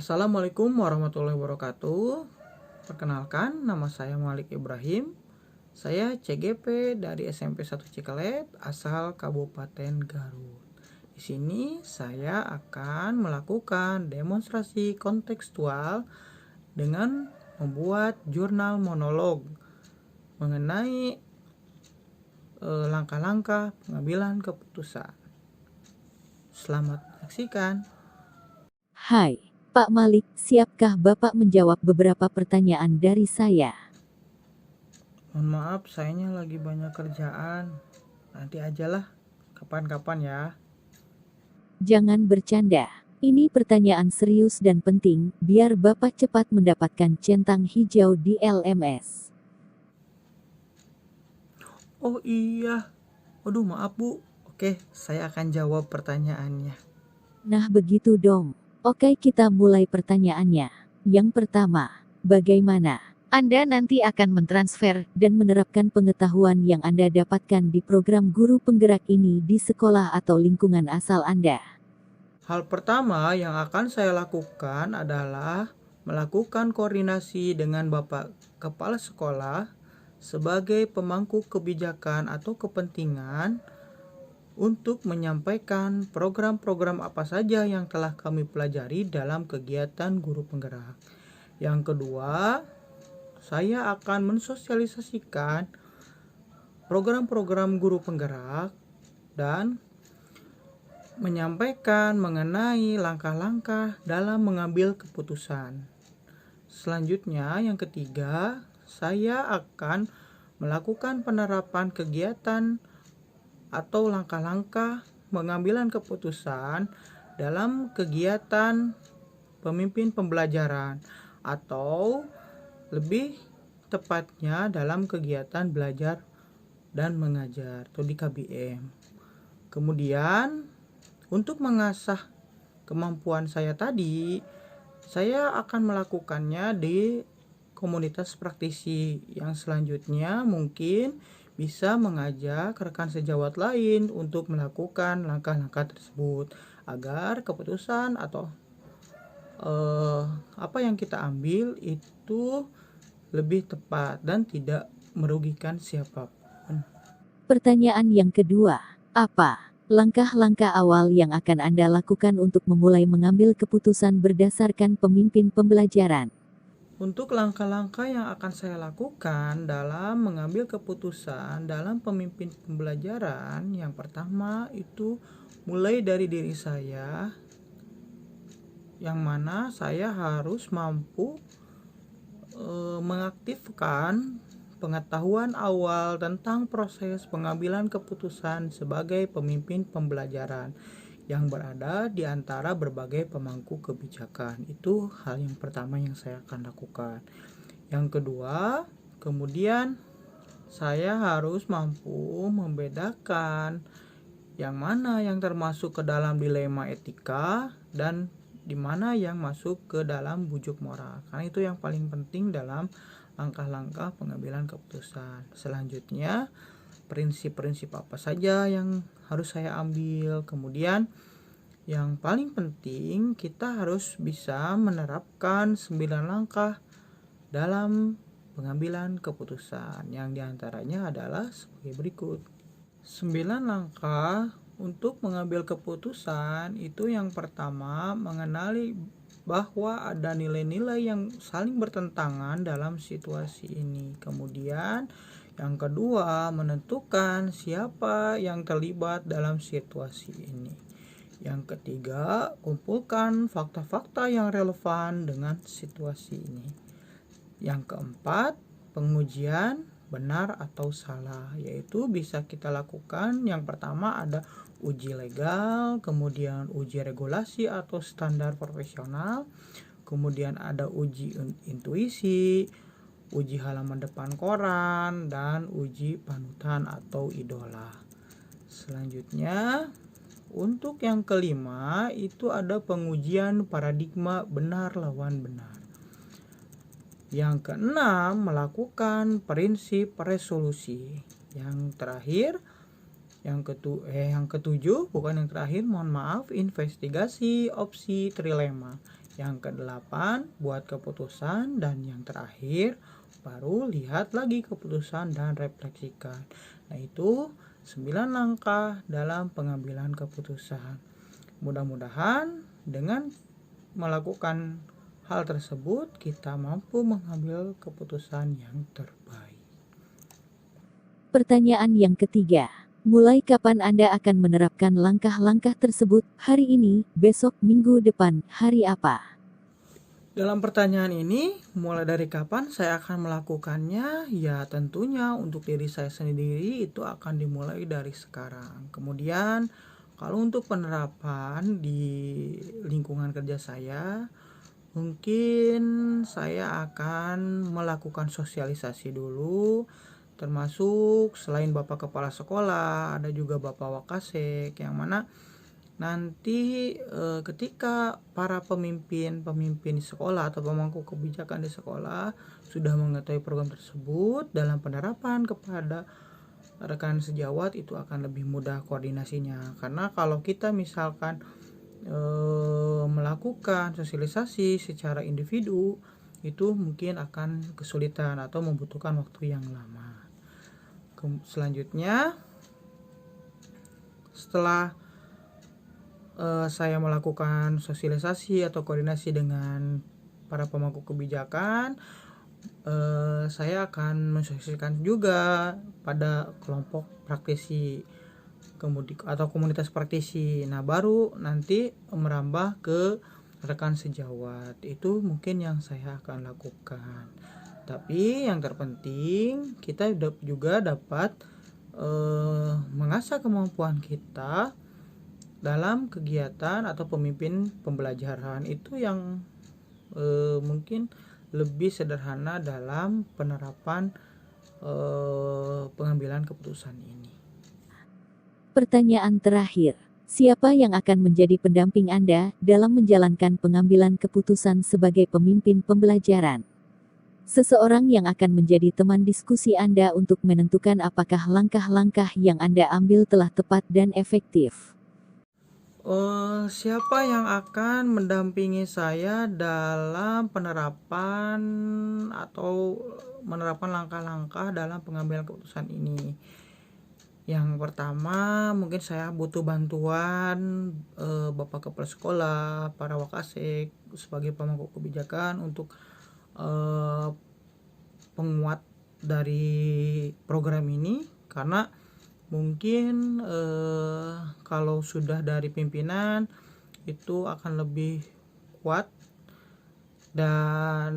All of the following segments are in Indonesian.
Assalamualaikum warahmatullahi wabarakatuh. Perkenalkan, nama saya Malik Ibrahim. Saya CGP dari SMP 1 Cikalet, asal Kabupaten Garut. Di sini saya akan melakukan demonstrasi kontekstual dengan membuat jurnal monolog mengenai langkah-langkah pengambilan keputusan. Selamat menyaksikan. Hai, Pak Malik, siapkah Bapak menjawab beberapa pertanyaan dari saya? Mohon maaf, sayanya lagi banyak kerjaan. Nanti ajalah, kapan-kapan ya. Jangan bercanda. Ini pertanyaan serius dan penting, biar Bapak cepat mendapatkan centang hijau di LMS. Oh iya, waduh maaf Bu. Oke, saya akan jawab pertanyaannya. Nah begitu dong. Oke, kita mulai pertanyaannya. Yang pertama, bagaimana Anda nanti akan mentransfer dan menerapkan pengetahuan yang Anda dapatkan di program guru penggerak ini di sekolah atau lingkungan asal Anda? Hal pertama yang akan saya lakukan adalah melakukan koordinasi dengan Bapak Kepala Sekolah sebagai pemangku kebijakan atau kepentingan untuk menyampaikan program-program apa saja yang telah kami pelajari dalam kegiatan guru penggerak. Yang kedua, saya akan mensosialisasikan program-program guru penggerak dan menyampaikan mengenai langkah-langkah dalam mengambil keputusan. Selanjutnya, yang ketiga, saya akan melakukan penerapan kegiatan atau langkah-langkah pengambilan keputusan dalam kegiatan pemimpin pembelajaran atau lebih tepatnya dalam kegiatan belajar dan mengajar atau di KBM. Kemudian untuk mengasah kemampuan saya tadi, saya akan melakukannya di komunitas praktisi yang selanjutnya mungkin bisa mengajak rekan sejawat lain untuk melakukan langkah-langkah tersebut agar keputusan atau apa yang kita ambil itu lebih tepat dan tidak merugikan siapapun. Pertanyaan yang kedua, apa langkah-langkah awal yang akan Anda lakukan untuk memulai mengambil keputusan berdasarkan pemimpin pembelajaran? Untuk langkah-langkah yang akan saya lakukan dalam mengambil keputusan dalam pemimpin pembelajaran, yang pertama itu mulai dari diri saya, yang mana saya harus mampu mengaktifkan pengetahuan awal tentang proses pengambilan keputusan sebagai pemimpin pembelajaran yang berada di antara berbagai pemangku kebijakan. Itu hal yang pertama yang saya akan lakukan. Yang kedua, kemudian saya harus mampu membedakan yang mana yang termasuk ke dalam dilema etika dan di mana yang masuk ke dalam bujuk moral. Karena itu yang paling penting dalam langkah-langkah pengambilan keputusan. Selanjutnya, prinsip-prinsip apa saja yang harus saya ambil. Kemudian yang paling penting, kita harus bisa menerapkan 9 langkah dalam pengambilan keputusan, yang diantaranya adalah sebagai berikut. 9 langkah untuk mengambil keputusan itu, yang pertama, mengenali bahwa ada nilai-nilai yang saling bertentangan dalam situasi ini. Kemudian yang kedua, menentukan siapa yang terlibat dalam situasi ini. Yang ketiga, kumpulkan fakta-fakta yang relevan dengan situasi ini. Yang keempat, pengujian benar atau salah, yaitu bisa kita lakukan. Yang pertama ada uji legal, kemudian uji regulasi atau standar profesional, kemudian ada uji intuisi, uji halaman depan koran, dan uji panutan atau idola. Selanjutnya, untuk yang kelima itu ada pengujian paradigma benar lawan benar. Yang keenam, melakukan prinsip resolusi. Yang terakhir, yang ketujuh, bukan yang terakhir, mohon maaf, investigasi opsi trilema. Yang kedelapan, buat keputusan, dan yang terakhir baru lihat lagi keputusan dan refleksikan. Nah, itu 9 langkah dalam pengambilan keputusan. Mudah-mudahan dengan melakukan hal tersebut kita mampu mengambil keputusan yang terbaik. Pertanyaan yang ketiga, mulai kapan Anda akan menerapkan langkah-langkah tersebut? Hari ini, besok, minggu depan, hari apa? Dalam pertanyaan ini, mulai dari kapan saya akan melakukannya? Ya, tentunya untuk diri saya sendiri itu akan dimulai dari sekarang. Kemudian, kalau untuk penerapan di lingkungan kerja saya, mungkin saya akan melakukan sosialisasi dulu, termasuk selain Bapak Kepala Sekolah, ada juga Bapak Wakasek, yang mana nanti ketika para pemimpin di sekolah atau pemangku kebijakan di sekolah sudah mengetahui program tersebut, dalam penerapan kepada rekan sejawat itu akan lebih mudah koordinasinya. Karena kalau kita misalkan melakukan sosialisasi secara individu, itu mungkin akan kesulitan atau membutuhkan waktu yang lama. Selanjutnya, setelah saya melakukan sosialisasi atau koordinasi dengan para pemangku kebijakan, saya akan mensosialisasikan juga pada kelompok praktisi atau komunitas praktisi. Nah, baru nanti merambah ke rekan sejawat. Itu mungkin yang saya akan lakukan. Tapi yang terpenting kita juga dapat mengasah kemampuan kita dalam kegiatan atau pemimpin pembelajaran. Itu yang mungkin lebih sederhana dalam penerapan pengambilan keputusan ini. Pertanyaan terakhir, siapa yang akan menjadi pendamping Anda dalam menjalankan pengambilan keputusan sebagai pemimpin pembelajaran? Seseorang yang akan menjadi teman diskusi Anda untuk menentukan apakah langkah-langkah yang Anda ambil telah tepat dan efektif. Siapa yang akan mendampingi saya dalam penerapan atau menerapkan langkah-langkah dalam pengambilan keputusan ini? Yang pertama, mungkin saya butuh bantuan Bapak Kepala Sekolah, para Wakasek sebagai pemangku kebijakan untuk penguat dari program ini, karena mungkin kalau sudah dari pimpinan itu akan lebih kuat dan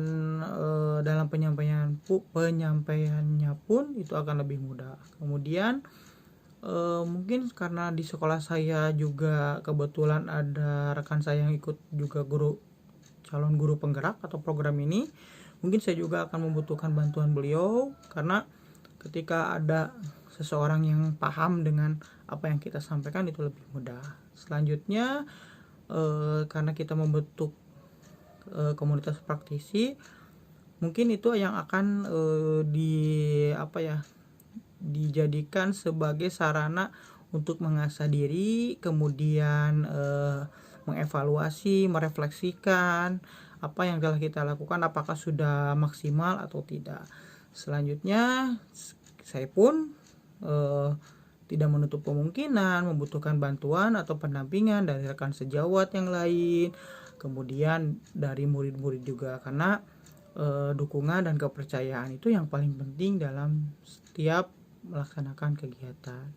dalam penyampaiannya pun itu akan lebih mudah. Kemudian mungkin karena di sekolah saya juga kebetulan ada rekan saya yang ikut juga calon guru penggerak atau program ini, mungkin saya juga akan membutuhkan bantuan beliau, karena ketika ada seseorang yang paham dengan apa yang kita sampaikan itu lebih mudah. Selanjutnya, karena kita membentuk komunitas praktisi, mungkin itu yang akan dijadikan sebagai sarana untuk mengasah diri, kemudian mengevaluasi, merefleksikan apa yang telah kita lakukan, apakah sudah maksimal atau tidak. Selanjutnya, saya pun tidak menutup kemungkinan membutuhkan bantuan atau pendampingan dari rekan sejawat yang lain, kemudian dari murid-murid juga, karena dukungan dan kepercayaan itu yang paling penting dalam setiap melaksanakan kegiatan.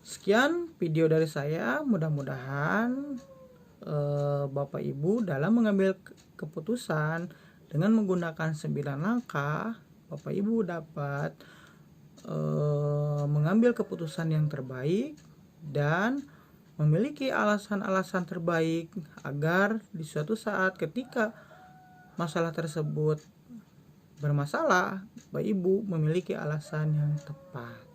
Sekian video dari saya, mudah-mudahan Bapak Ibu dalam mengambil keputusan dengan menggunakan 9 langkah, Bapak Ibu dapat mengambil keputusan yang terbaik dan memiliki alasan-alasan terbaik agar di suatu saat ketika masalah tersebut bermasalah, Bapak Ibu memiliki alasan yang tepat.